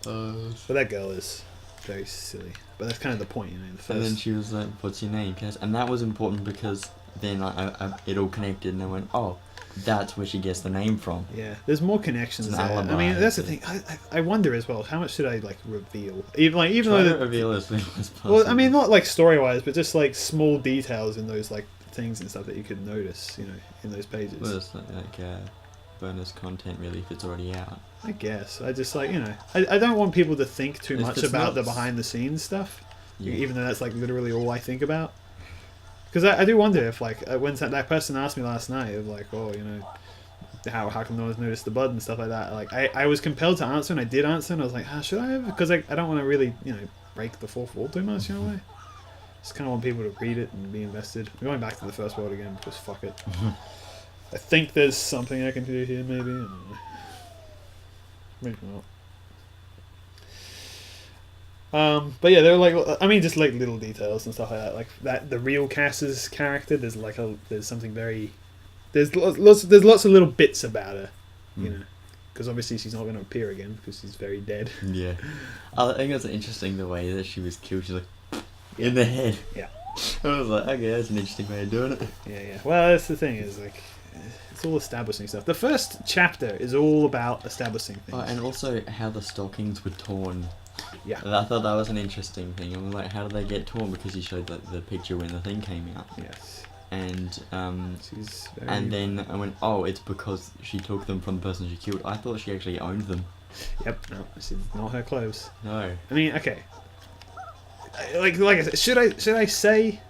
But that girl is very silly. But that's kind of the point, you know. And then she was like, "What's your name, Cass?" And that was important because then it all connected, and I went, "Oh, that's where she gets the name from." Yeah, there's more connections It's there. an alibi, I mean, that's the thing. I wonder as well. How much should I like reveal? Even though reveal as little as possible. well, I mean, not like story wise, but just like small details in those like things and stuff that you could notice, you know, in those pages. Well, it's like bonus content really if it's already out. I guess I just like, you know, I don't want people to think too much about the behind the scenes stuff, even though that's like literally all I think about. Because I do wonder if like when that person asked me last night of like, oh, you know, how come no one's noticed the bud and stuff like that. Like I was compelled to answer, and I did answer, and I was like, should I have? Because I don't want to really, you know, break the fourth wall too much in a way. Just kind of want people to read it and be invested. I'm going back to the first world again because fuck it. I think there's something I can do here, maybe. I don't know. Maybe not. But yeah, they're like, I mean, just like little details and stuff like that. Like that, the real Cass's character. There's like there's something very, there's lots of little bits about her, you know, because obviously she's not going to appear again because she's very dead. Yeah, I think it's interesting the way that she was killed. She's like in the head. Yeah, I was like, okay, that's an interesting way of doing it. Yeah. Well, that's the thing is like, it's all establishing stuff. The first chapter is all about establishing things. Oh, and also how the stockings were torn. Yeah. I thought that was an interesting thing. I was like, how did they get torn? Because you showed the picture when the thing came out. Yes. And she's very... and then I went, oh, it's because she took them from the person she killed. I thought she actually owned them. Yep. No, it's not her clothes. No. I mean, okay. Like I said, should I say,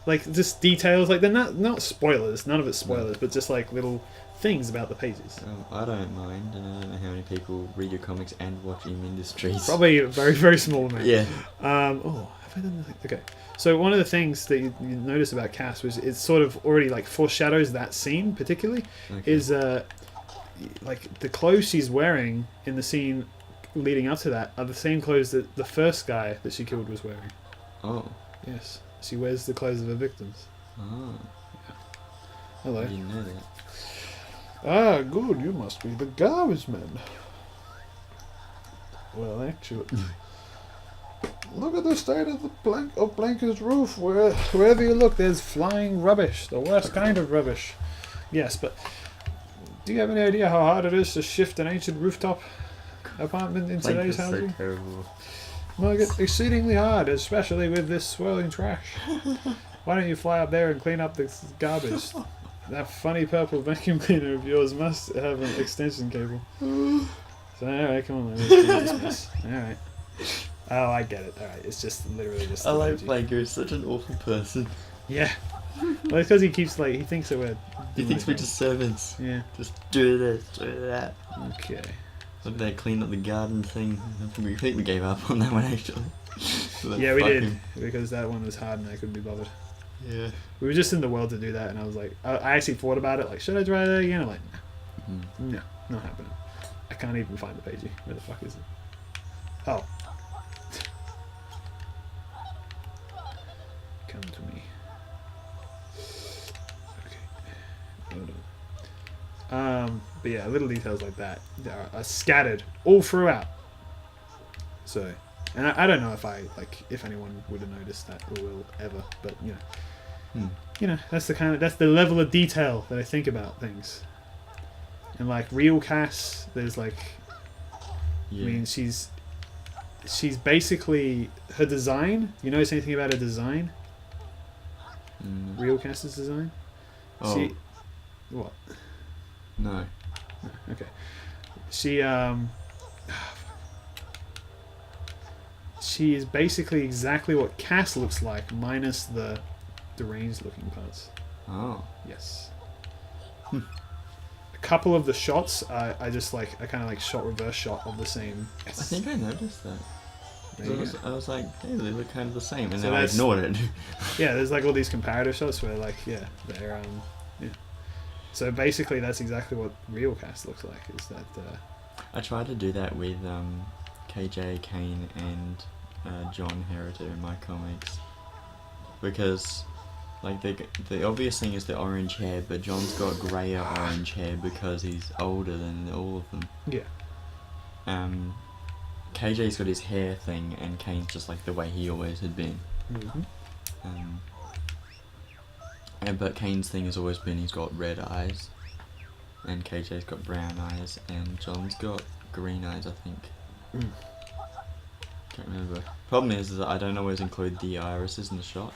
like, just details? Like, they're not spoilers. None of it's spoilers, but just like little things about the pages. I don't mind, and I don't know how many people read your comics and watch in industries. Probably a very, very small amount. Yeah. Oh, have I done that? Okay. So one of the things that you notice about Cass was it sort of already like foreshadows that scene particularly, is like the clothes she's wearing in the scene leading up to that are the same clothes that the first guy that she killed was wearing. Oh. Yes. She wears the clothes of her victims. Oh. Yeah. Hello. I didn't know that. Ah, good. You must be the garbage man. Well, actually, look at the state of the Blanker's roof. Wherever you look, there's flying rubbish. The worst kind of rubbish. Yes, but do you have any idea how hard it is to shift an ancient rooftop apartment in today's housing? So terrible. Well, it's exceedingly hard, especially with this swirling trash. Why don't you fly up there and clean up this garbage? That funny purple vacuum cleaner of yours must have an extension cable. So, alright, come on, let's clean this mess. Alright. Oh, I get it. Alright, it's just literally just... I like Blanker, he's such an awful person. Yeah. Well, it's because he keeps, like, he thinks that we're... He thinks we're just servants. Yeah. Just do this, do that. Okay. Look at that clean up the garden thing. I think we gave up on that one, actually. Yeah, we did. Because that one was hard and I couldn't be bothered. Yeah. We were just in the world to do that, and I was like, I actually thought about it, like, should I try that again? I'm like, no, not happening. I can't even find the page. Where the fuck is it? Oh. Come to me. Okay. Hold on. But yeah, little details like that are scattered all throughout. So, and I don't know if anyone would have noticed that or will ever, but you know. You know, that's the level of detail that I think about things. And like real Cass, there's like, I mean, she's basically her design. You notice anything about her design? Real Cass's design? Oh. What? No. Okay. She is basically exactly what Cass looks like, minus the deranged looking parts. Oh. Yes. A couple of the shots, I kind of like shot reverse shot of the same. I think I noticed that. I was like, hey, they look kind of the same, and so then I ignored it. Yeah, there's like all these comparative shots where like, yeah, they're yeah. So basically, that's exactly what real Cass looks like. Is that? I tried to do that with KJ Kane and John Heriter in my comics, because like the obvious thing is the orange hair, but John's got grayer orange hair because he's older than all of them. Yeah. KJ's got his hair thing, and Kane's just like the way he always had been. But Kane's thing has always been he's got red eyes, and KJ's got brown eyes, and John's got green eyes, I think. Can't remember. Problem is that I don't always include the irises in the shot.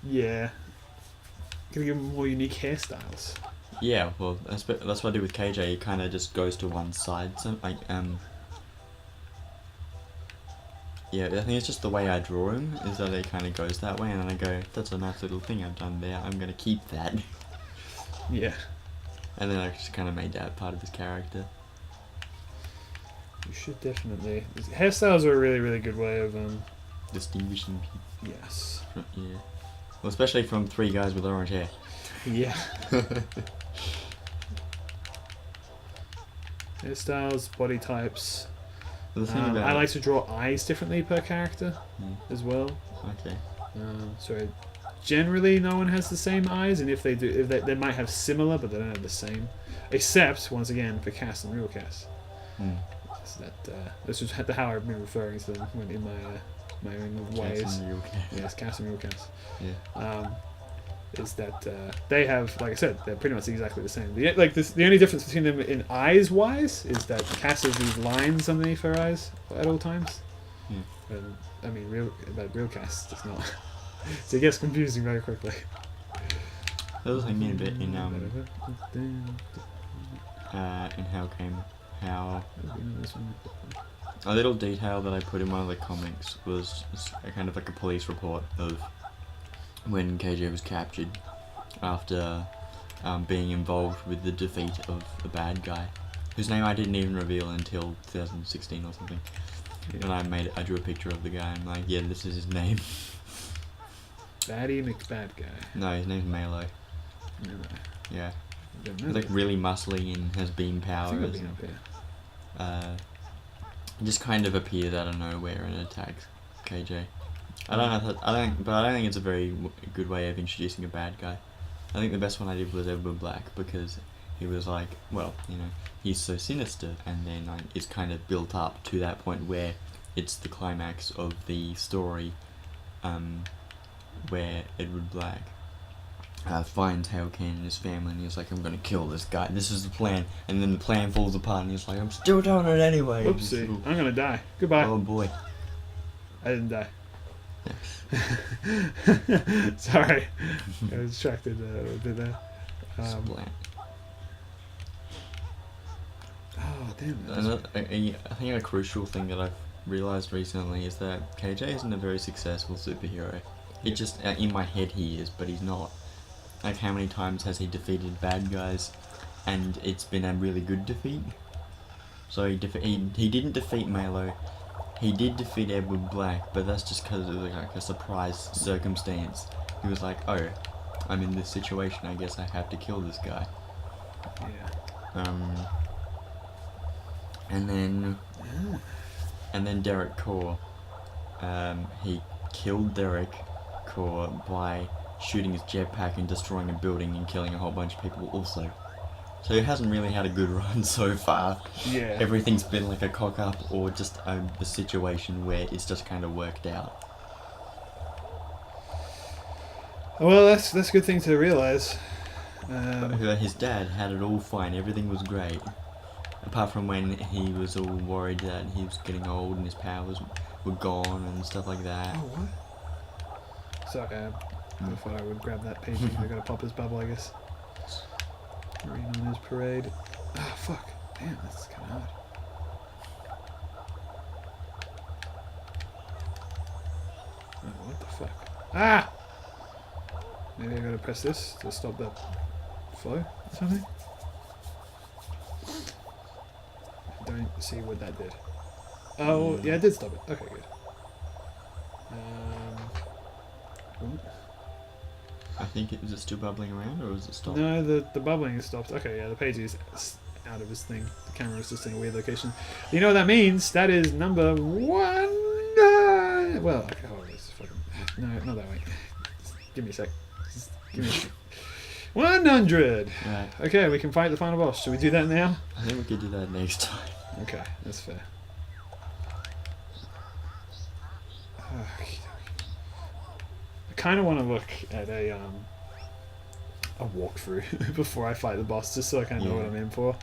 Yeah. Gotta give him more unique hairstyles. Yeah, well, that's what I do with KJ. He kind of just goes to one side, so like yeah, I think it's just the way I draw him is that it kind of goes that way, and then I go, that's a nice little thing I've done there. I'm gonna keep that. Yeah. And then I just kind of made that part of his character. You should definitely. Hairstyles are a really, really good way of distinguishing people. Yes. Yeah. Well, especially from three guys with orange hair. Yeah. Hairstyles, body types. The thing about I like to draw eyes differently per character as well. Okay. So generally, no one has the same eyes, and if they do, they might have similar, but they don't have the same. Except once again for Cass and real Cass. So this is how I've been referring to them when in my own ways. Cass and real Cass. Yes, Cass and real Cass. Yeah. Is that they have, like I said, they're pretty much exactly the same. The only difference between them in eyes wise is that Cass has these lines underneath her eyes at all times. And, I mean, real Cass does not. So it gets confusing very quickly. That was like me a bit in how a little detail that I put in one of the comics was a kind of like a police report of when KJ was captured after being involved with the defeat of the bad guy, whose name I didn't even reveal until 2016 or something. And I drew a picture of the guy. I'm like, yeah, this is his name. Baddie McBad guy. No, his name's Malo. Yeah. He's like really muscly and has beam powers. Just kind of appears out of nowhere and attacks KJ. I don't think it's a very good way of introducing a bad guy. I think the best one I did was Edward Black, because he was like, well, you know, he's so sinister, and then it's kind of built up to that point where it's the climax of the story, where Edward Black finds Hale Kane and his family, and he's like, I'm gonna kill this guy, this is the plan, and then the plan falls apart, and he's like, I'm still doing it anyway. Oopsie, I'm gonna die. Goodbye. Oh boy. I didn't die. Sorry, I was distracted a bit there. Oh damn! I think a crucial thing that I've realised recently is that KJ isn't a very successful superhero. It just in my head he is, but he's not. Like, how many times has he defeated bad guys, and it's been a really good defeat? So he didn't defeat Malo. He did defeat Edward Black, but that's just because it was like a surprise circumstance. He was like, oh, I'm in this situation, I guess I have to kill this guy. Yeah. And then Derek Core, he killed Derek Core by shooting his jetpack and destroying a building and killing a whole bunch of people also. So he hasn't really had a good run so far. Yeah. Everything's been like a cock up or just a situation where it's just kind of worked out. Well, that's a good thing to realise. His dad had it all fine. Everything was great. Apart from when he was all worried that he was getting old and his powers were gone and stuff like that. Oh, what? Sorry, I thought I would grab that page. I gotta pop his bubble, I guess. Rain on his parade. Ah, fuck. Damn, that's kind of hard. Oh, what the fuck? Ah! Maybe I gotta press this to stop that flow or something? I don't see what that did. Oh, yeah, it did stop it. Okay, good. Ooh. I think is it still bubbling around, or is it stopped? No, the bubbling has stopped. Okay, yeah, the page is out of his thing. The camera is just in a weird location. You know what that means? That is number 1. Well, okay, hold on. This is fucking... No, not that way. Just give me a sec. Just give me a sec. 100! Right. Okay, we can fight the final boss. Should we do that now? I think we could do that next time. Okay, that's fair. I kind of want to look at a walkthrough before I fight the boss, just so I kind of know what I'm in for.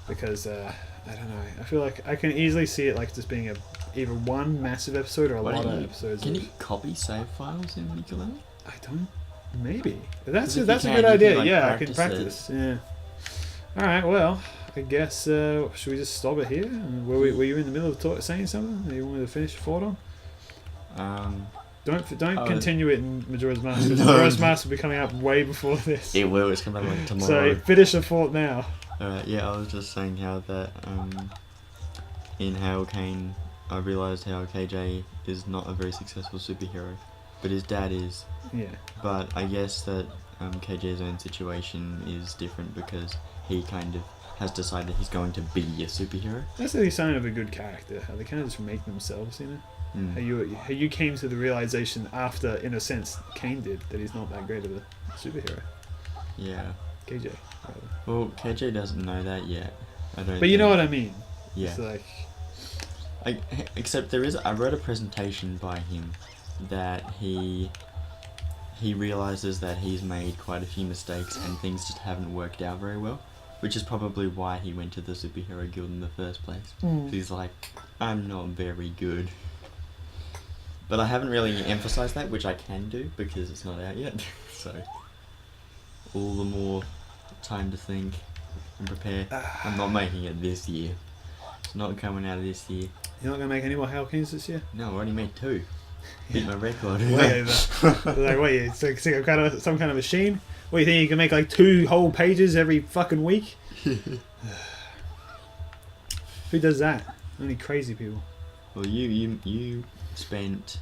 Because I don't know, I feel like I can easily see it like just being either one massive episode or a lot of episodes. Can you copy save files in Yooka-Laylee? I don't. Maybe that's a good idea. Like, I can practice. Yeah. All right. Well, I guess should we just stop it here? Were you in the middle of saying something that you wanted to finish your thought on? Don't continue it in Majora's Mask. Because Majora's Mask will be coming out way before this. It will. It's coming out like tomorrow. So finish the thought now. Yeah, I was just saying how that in Hail Kane, I realised how KJ is not a very successful superhero, but his dad is. Yeah. But I guess that KJ's own situation is different because he kind of has decided he's going to be a superhero. That's the sign of a good character. How they kind of just make themselves, you know. How you came to the realization after, in a sense, Kane did, that he's not that great of a superhero. Yeah. KJ. Rather. Well, KJ doesn't know that yet. I don't. But you know what I mean. Yeah. It's like. Except I read a presentation by him that he realizes that he's made quite a few mistakes and things just haven't worked out very well, which is probably why he went to the superhero guild in the first place. He's like, I'm not very good. But I haven't really emphasized that, which I can do because it's not out yet. So, all the more time to think and prepare. I'm not making it this year. It's not coming out this year. You're not going to make any more Hail Kanes this year? No, I already made 2. Beat my record. Like, what are you? Some kind of machine? What do you think? You can make like 2 whole pages every fucking week? Who does that? Only crazy people. Well, you spent.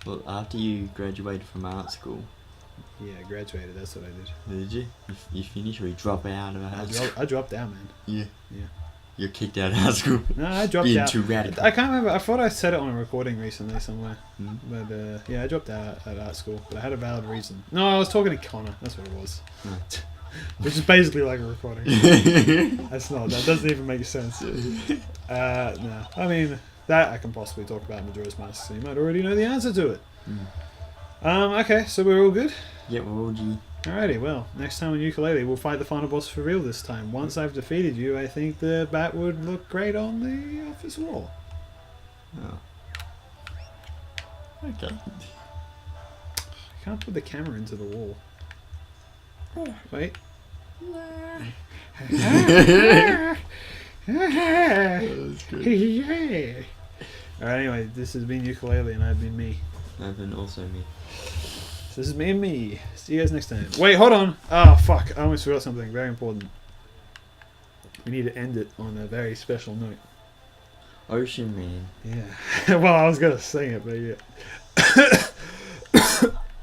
Well, after you graduated from art school. Yeah, I graduated. That's what I did. Did you? You finished or you drop out of art school? I dropped out, man. Yeah. Yeah. You're kicked out of art school. No, I dropped Being out. too radical. I can't remember. I thought I said it on a recording recently somewhere. But yeah, I dropped out at art school, but I had a valid reason. No, I was talking to Connor. That's what it was. Which is basically like a recording. That doesn't even make sense. No, I mean that I can possibly talk about Majora's Mask. So you might already know the answer to it. Okay, so we're all good. Yeah, we're all G. Alrighty, well, next time on Yooka-Laylee, we'll fight the final boss for real this time. Once I've defeated you, I think the bat would look great on the office wall. Oh. Okay. I can't put the camera into the wall. Wait. That's good. Yeah. Alright, anyway, this has been Yooka-Laylee and I've been me. I've been also me. So this is me and me. See you guys next time. Wait, hold on. Oh, fuck. I almost forgot something very important. We need to end it on a very special note. Ocean Man. Yeah. Well, I was going to sing it, but yeah.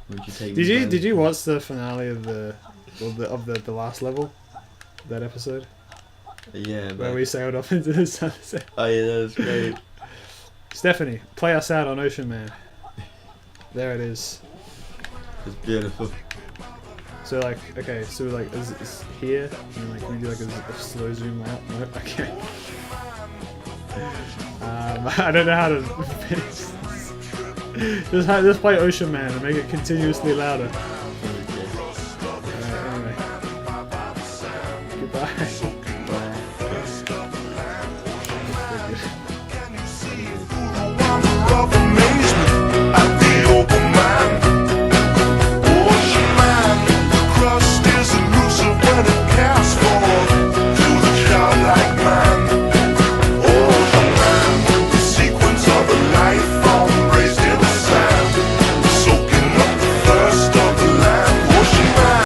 Would you take Did you watch the finale of the last level? That episode? Yeah, but... Where we sailed off into the sunset. Oh yeah, that was great. Stephanie, play us out on Ocean Man. There it is. It's beautiful. So like, okay, so like, is here, and like we do like a slow zoom out. No, okay. I don't know how to finish this. Just play Ocean Man and make it continuously louder.